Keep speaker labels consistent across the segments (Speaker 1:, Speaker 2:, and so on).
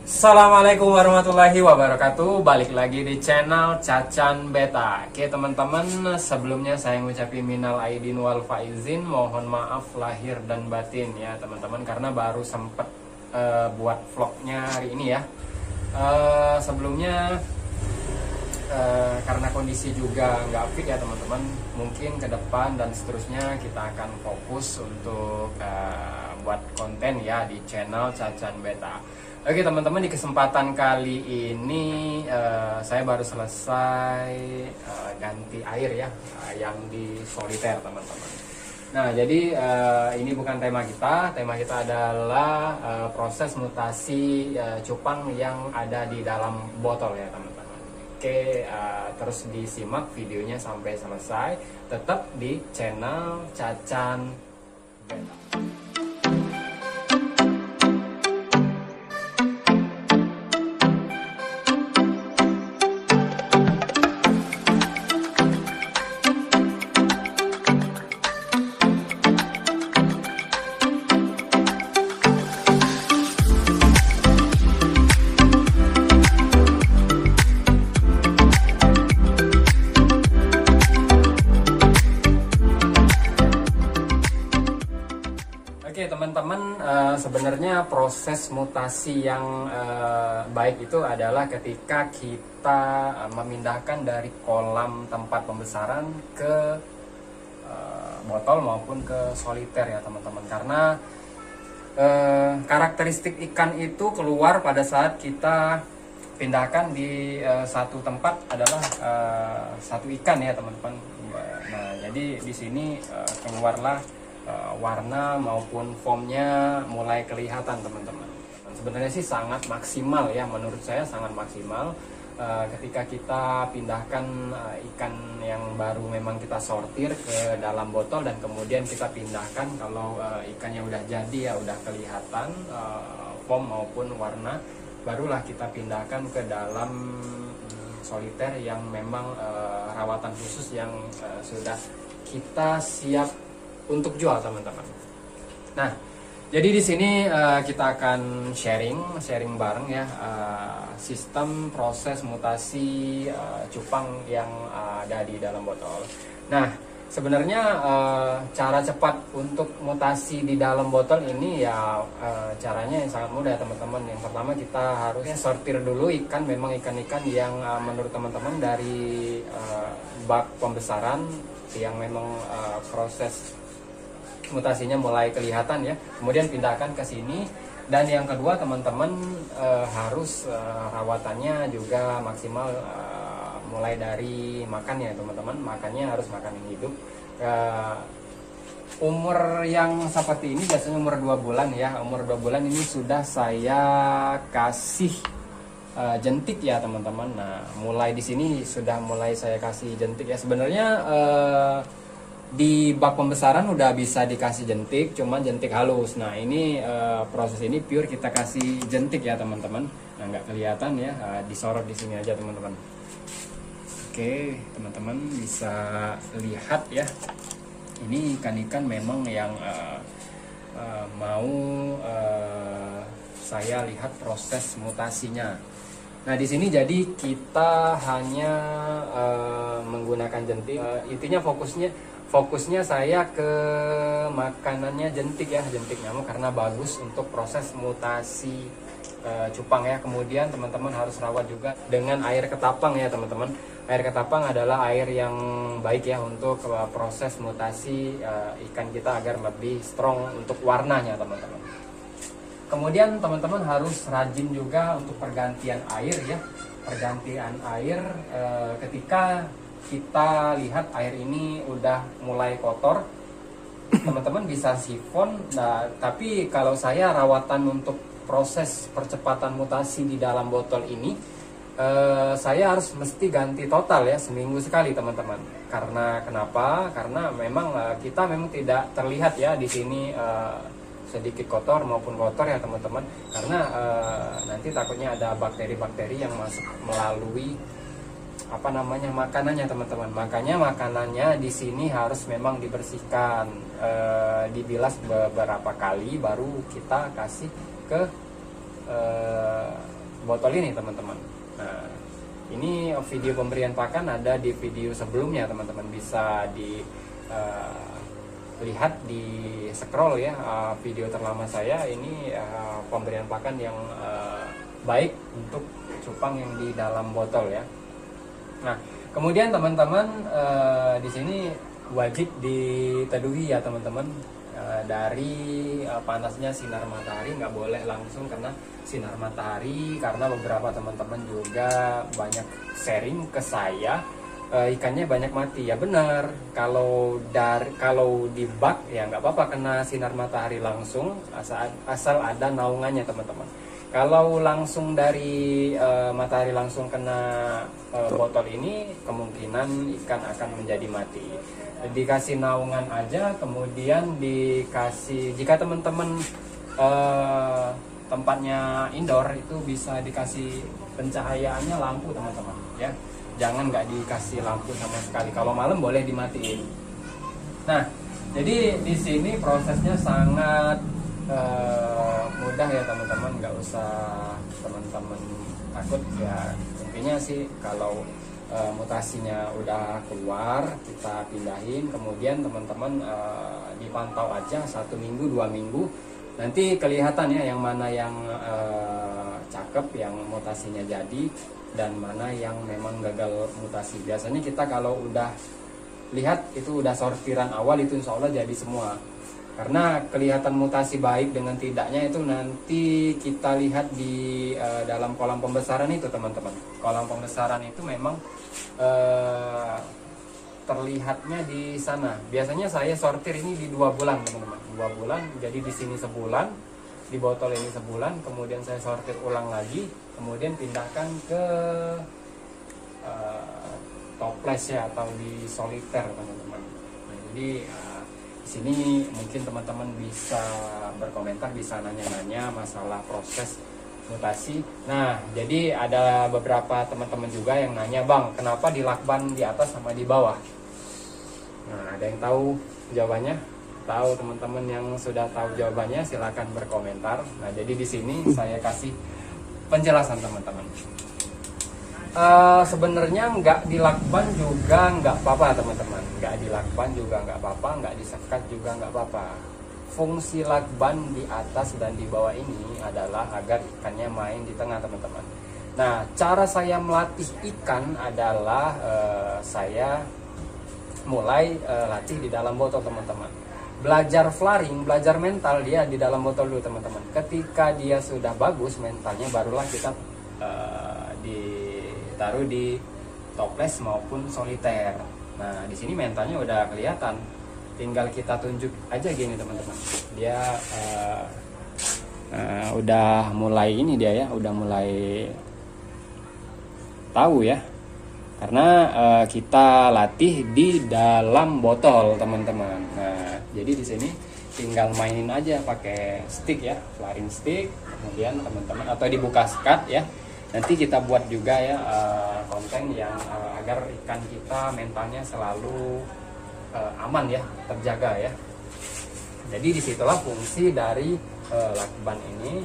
Speaker 1: Assalamualaikum warahmatullahi wabarakatuh. Balik lagi di channel Cacan Beta. Oke teman-teman, sebelumnya saya ngucapin minal aidin wal faizin, mohon maaf lahir dan batin ya teman-teman, karena baru sempet buat vlognya hari ini ya. Sebelumnya karena kondisi juga nggak fit ya teman-teman, mungkin ke depan dan seterusnya kita akan fokus untuk buat konten ya di channel Cacan Beta. Oke teman-teman, di kesempatan kali ini saya baru selesai ganti air ya, yang di soliter teman-teman. Nah jadi ini bukan tema kita. Tema kita adalah proses mutasi cupang yang ada di dalam botol ya teman-teman. Oke, terus disimak videonya sampai selesai. Tetap di channel Cacan Beta. Oke teman-teman, sebenarnya proses mutasi yang baik itu adalah ketika kita memindahkan dari kolam tempat pembesaran ke botol maupun ke soliter ya teman-teman. Karena karakteristik ikan itu keluar pada saat kita pindahkan di satu tempat adalah satu ikan ya teman-teman. Nah jadi di sini keluarlah warna maupun foamnya mulai kelihatan teman-teman. Sebenarnya sih sangat maksimal ya, menurut saya sangat maksimal ketika kita pindahkan ikan yang baru memang kita sortir ke dalam botol dan kemudian kita pindahkan kalau ikannya udah jadi ya, udah kelihatan foam maupun warna, barulah kita pindahkan ke dalam soliter yang memang rawatan khusus yang sudah kita siap untuk jual teman-teman. Nah, jadi di sini kita akan sharing bareng ya sistem proses mutasi cupang yang ada di dalam botol. Nah, sebenarnya cara cepat untuk mutasi di dalam botol ini ya caranya yang sangat mudah ya teman-teman. Yang pertama kita harusnya sortir dulu ikan, memang ikan-ikan yang menurut teman-teman dari bak pembesaran yang memang proses mutasinya mulai kelihatan ya, kemudian pindahkan ke sini. Dan yang kedua teman-teman harus rawatannya juga maksimal, mulai dari makannya teman-teman, makannya harus makan yang hidup. Umur yang seperti ini biasanya umur 2 bulan ya, umur 2 bulan ini sudah saya kasih jentik ya teman-teman. Nah mulai di sini sudah mulai saya kasih jentik ya. Sebenarnya di bak pembesaran udah bisa dikasih jentik, cuman jentik halus. Nah ini proses ini pure kita kasih jentik ya teman-teman. Nah nggak kelihatan ya, disorot di sini aja teman-teman. Oke teman-teman bisa lihat ya, ini ikan-ikan memang yang mau saya lihat proses mutasinya. Nah di sini jadi kita hanya menggunakan jentik. Intinya fokusnya saya ke makanannya jentik ya, jentik nyamuk, karena bagus untuk proses mutasi cupang ya. Kemudian teman-teman harus rawat juga dengan air ketapang ya teman-teman. Air ketapang adalah air yang baik ya untuk proses mutasi ikan kita agar lebih strong untuk warnanya teman-teman. Kemudian teman-teman harus rajin juga untuk pergantian air ya. Pergantian air ketika kita lihat air ini udah mulai kotor, teman-teman bisa sifon. Nah, tapi kalau saya rawatan untuk proses percepatan mutasi di dalam botol ini, saya harus mesti ganti total ya, seminggu sekali teman-teman. Karena kenapa? Karena memang kita memang tidak terlihat ya di sini sedikit kotor maupun kotor ya teman-teman. Karena nanti takutnya ada bakteri-bakteri yang masuk melalui makanannya teman-teman. Makanya makanannya di sini harus memang dibersihkan, dibilas beberapa kali baru kita kasih ke botol ini teman-teman. Nah, ini video pemberian pakan ada di video sebelumnya teman-teman, bisa lihat di scroll ya, video terlama saya ini pemberian pakan yang baik untuk cupang yang di dalam botol ya. Nah, kemudian teman-teman di sini wajib diteduhi ya teman-teman, dari panasnya sinar matahari, nggak boleh langsung kena sinar matahari, karena beberapa teman-teman juga banyak sharing ke saya ikannya banyak mati. Ya benar, kalau di bak ya nggak apa-apa kena sinar matahari langsung, asal ada naungannya teman-teman. Kalau langsung dari matahari langsung kena botol ini, kemungkinan ikan akan menjadi mati. Dikasih naungan aja, kemudian dikasih, jika teman-teman tempatnya indoor itu bisa dikasih pencahayaannya lampu teman-teman ya. Jangan nggak dikasih lampu sama sekali. Kalau malam boleh dimatiin. Nah, jadi di sini prosesnya sangat mudah ya teman-teman, nggak usah teman-teman takut ya. Intinya sih kalau mutasinya udah keluar, kita pindahin, kemudian teman-teman dipantau aja 1 minggu 2 minggu, nanti kelihatan ya yang mana yang cakep, yang mutasinya jadi, dan mana yang memang gagal mutasi. Biasanya kita kalau udah lihat itu udah sortiran awal, itu insya Allah jadi semua. Karena kelihatan mutasi baik dengan tidaknya itu nanti kita lihat di dalam kolam pembesaran itu teman-teman. Kolam pembesaran itu memang terlihatnya di sana. Biasanya saya sortir ini di 2 bulan teman-teman, 2 bulan. Jadi di sini sebulan, di botol ini sebulan, kemudian saya sortir ulang lagi, kemudian pindahkan ke toples ya, atau di soliter teman-teman. Nah, jadi di sini mungkin teman-teman bisa berkomentar, bisa nanya-nanya masalah proses mutasi. Nah, jadi ada beberapa teman-teman juga yang nanya, Bang, kenapa dilakban di atas sama di bawah? Nah, ada yang tahu jawabannya? Tahu teman-teman yang sudah tahu jawabannya silakan berkomentar. Nah, jadi di sini saya kasih penjelasan teman-teman. Sebenarnya nggak dilakban juga nggak apa-apa teman-teman, nggak dilakban juga nggak apa-apa, nggak disekat juga nggak apa-apa. Fungsi lakban di atas dan di bawah ini adalah agar ikannya main di tengah teman-teman. Nah, cara saya melatih ikan adalah saya mulai latih di dalam botol teman-teman. Belajar flaring, belajar mental dia di dalam botol dulu teman-teman. Ketika dia sudah bagus mentalnya, barulah kita ditaruh di toples maupun soliter. Nah, di sini mentalnya udah kelihatan. Tinggal kita tunjuk aja gini teman-teman. Dia udah mulai ini dia ya, udah mulai tahu ya. Karena kita latih di dalam botol teman-teman. Nah, jadi di sini tinggal mainin aja pakai stick ya, flaring stick. Kemudian teman-teman atau dibuka sekat ya. Nanti kita buat juga ya konten yang agar ikan kita mentalnya selalu aman ya, terjaga ya. Jadi disitulah fungsi dari lakban ini,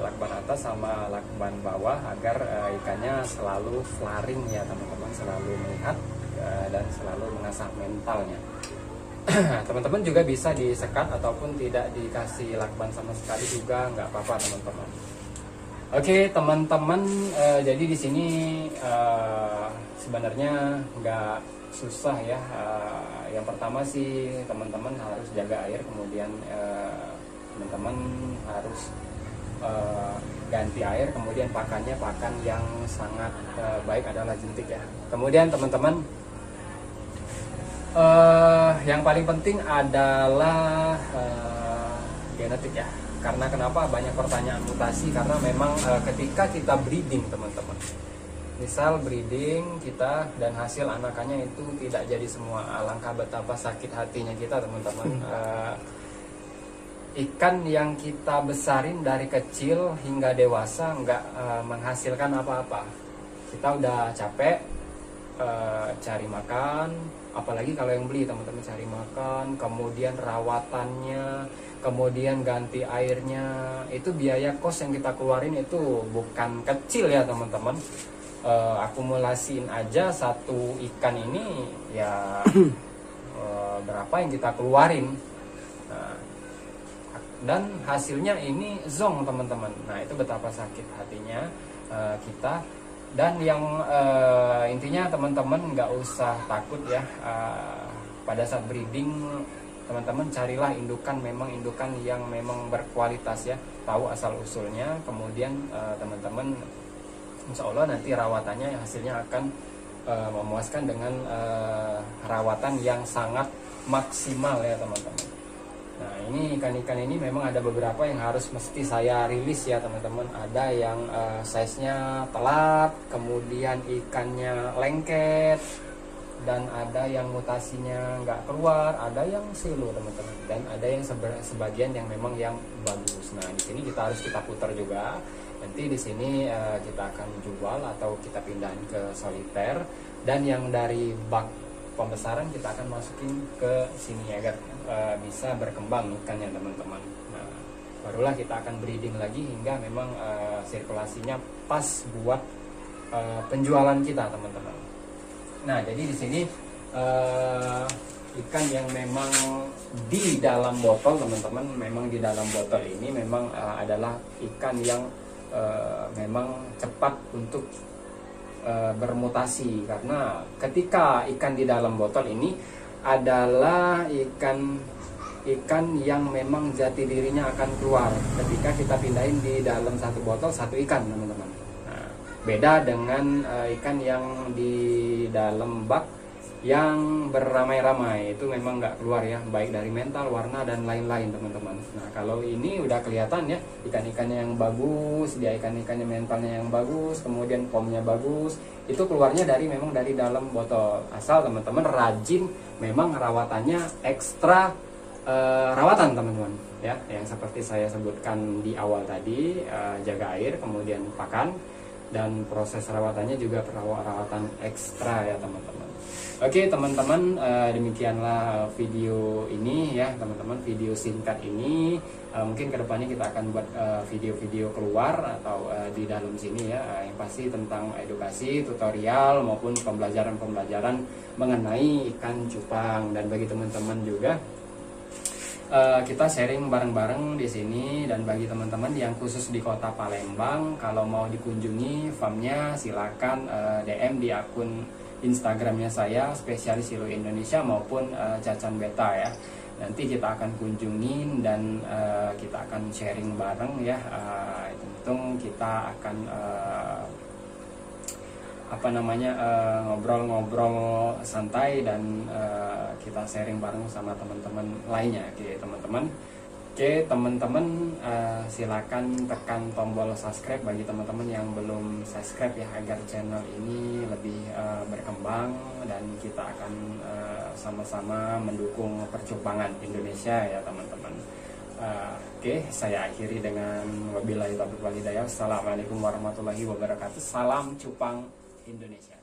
Speaker 1: lakban atas sama lakban bawah, agar ikannya selalu flaring ya teman-teman, selalu melihat dan selalu mengasah mentalnya. Teman-teman juga bisa disekat ataupun tidak dikasih lakban sama sekali juga nggak apa-apa teman-teman. Oke teman-teman, jadi di sini sebenarnya nggak susah ya. Yang pertama sih teman-teman harus jaga air, kemudian teman-teman harus ganti air, kemudian pakannya pakan yang sangat baik adalah jentik ya. Kemudian teman-teman yang paling penting adalah genetik ya. Karena kenapa banyak pertanyaan mutasi? Karena memang ketika kita breeding teman-teman, misal breeding kita dan hasil anakannya itu tidak jadi semua, alangkah betapa sakit hatinya kita teman-teman. Ikan yang kita besarin dari kecil hingga dewasa nggak menghasilkan apa-apa. Kita udah capek cari makan, apalagi kalau yang beli teman-teman, cari makan, kemudian rawatannya, kemudian ganti airnya, itu biaya kos yang kita keluarin itu bukan kecil ya teman-teman. Akumulasiin aja satu ikan ini ya berapa yang kita keluarin. Nah, dan hasilnya ini zonk teman-teman. Nah itu betapa sakit hatinya kita. Dan yang intinya teman-teman nggak usah takut ya, pada saat breeding teman-teman carilah indukan yang memang berkualitas ya, tahu asal usulnya. Kemudian teman-teman insya Allah nanti rawatannya hasilnya akan memuaskan dengan rawatan yang sangat maksimal ya teman-teman. Nah ini ikan-ikan ini memang ada beberapa yang harus mesti saya rilis ya teman-teman. Ada yang size-nya telat, kemudian ikannya lengket, dan ada yang mutasinya nggak keluar, ada yang silo teman-teman, dan ada yang sebagian yang memang yang bagus. Nah di sini kita harus putar juga. Nanti di sini kita akan jual atau kita pindahin ke soliter, dan yang dari bak pembesaran kita akan masukin ke sini agar bisa berkembang ikannya teman-teman. Nah, barulah kita akan breeding lagi hingga memang sirkulasinya pas buat penjualan kita teman-teman. Nah jadi di sini ikan yang memang di dalam botol teman-teman, memang di dalam botol ini memang adalah ikan yang memang cepat untuk bermutasi, karena ketika ikan di dalam botol ini adalah ikan yang memang jati dirinya akan keluar ketika kita pindahin di dalam satu botol satu ikan teman-teman. Nah, beda dengan ikan yang di dalam bak yang beramai-ramai, itu memang nggak keluar ya, baik dari mental, warna, dan lain-lain teman-teman. Nah kalau ini udah kelihatan ya, ikan-ikannya yang bagus, dia ikan-ikannya mentalnya yang bagus, kemudian formnya bagus, itu keluarnya memang dari dalam botol. Asal teman-teman rajin, memang rawatannya ekstra rawatan teman-teman ya, yang seperti saya sebutkan di awal tadi, jaga air, kemudian pakan, dan proses rawatannya juga perawatan ekstra ya teman-teman. Oke teman-teman, demikianlah video ini ya teman-teman, video singkat ini. Mungkin kedepannya kita akan buat video-video keluar atau di dalam sini ya, yang pasti tentang edukasi, tutorial maupun pembelajaran-pembelajaran mengenai ikan cupang. Dan bagi teman-teman juga kita sharing bareng-bareng di sini. Dan bagi teman-teman yang khusus di kota Palembang, kalau mau dikunjungi farmnya silakan DM di akun Instagramnya saya, Spesialis Silo Indonesia maupun Cacan Beta ya. Nanti kita akan kunjungin dan kita akan sharing bareng ya. Hitung kita akan ngobrol-ngobrol santai, dan kita sharing bareng sama teman-teman lainnya. Oke teman-teman. Oke teman-teman, silakan tekan tombol subscribe bagi teman-teman yang belum subscribe ya, agar channel ini lebih berkembang, dan kita akan sama-sama mendukung percupangan Indonesia ya teman-teman. Oke, saya akhiri dengan wabillahi taufiq wal hidayah. Assalamualaikum warahmatullahi wabarakatuh. Salam cupang Indonesia.